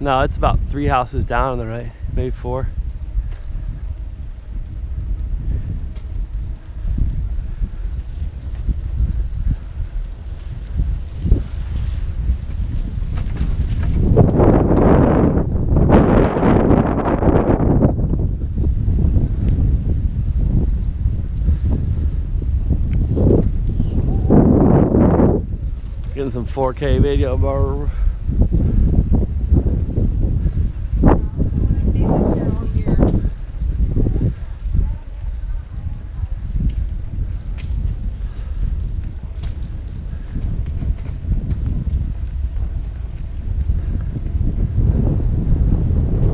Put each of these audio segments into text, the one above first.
No, it's about 3 houses down on the right, maybe 4. Getting some 4K video, bro.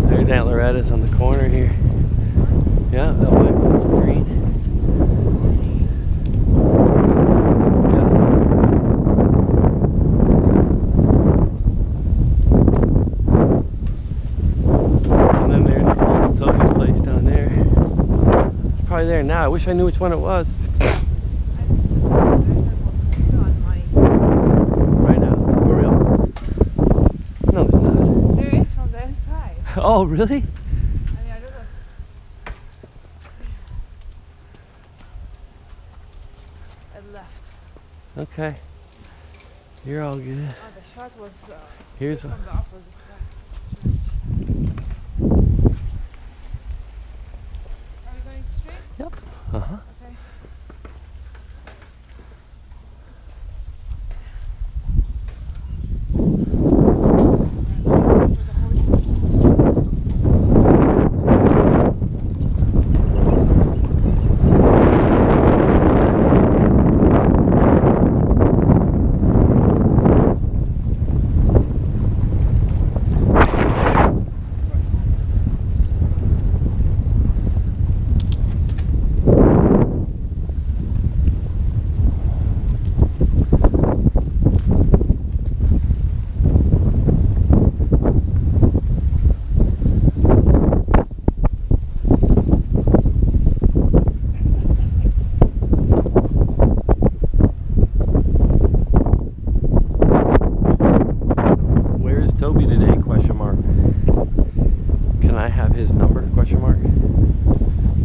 There's Aunt Loretta's on the corner here. Yeah, that white green. There now. I wish I knew which one it was. Right now, for real. No, there's not. There is from the inside. Oh, really? I mean, I don't know. I left. Okay. You're all good. Oh, the shot was Here's from the opposite side. Are we going straight? Yep. Uh-huh. Okay.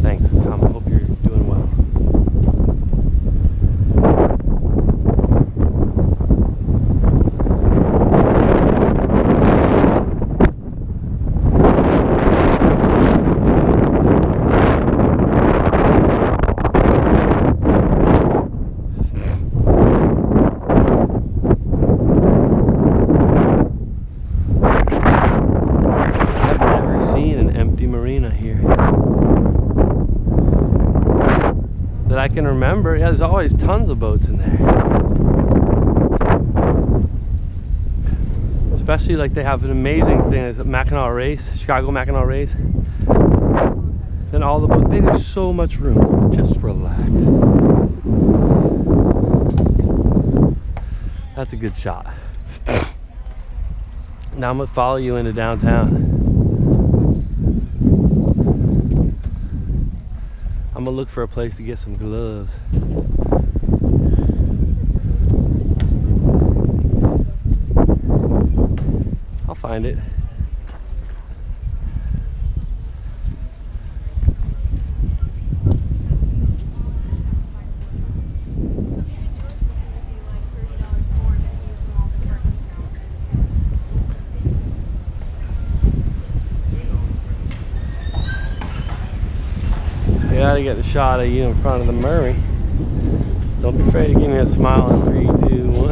Thanks, Tom. I hope you're doing well. I've never seen an empty marina here that I can remember. Yeah, there's always tons of boats in there. Especially like they have an amazing thing, it's a Mackinac race, Chicago Mackinac race. Then all the boats, man, there's so much room. Just relax. That's a good shot. Now I'm gonna follow you into downtown. I'm gonna look for a place to get some gloves. I'll find it. I gotta get the shot of you in front of the Murray. Don't be afraid to give me a smile in 3, 2, 1.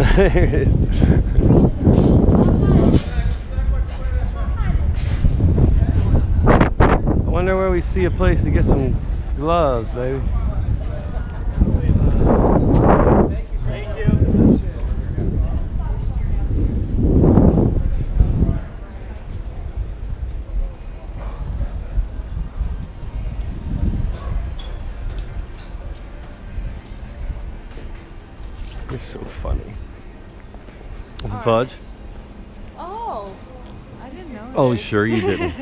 I wonder where we see a place to get some gloves, baby. Thank you. You're so funny. Fudge? Oh, I didn't know. Oh, this. sure you didn't.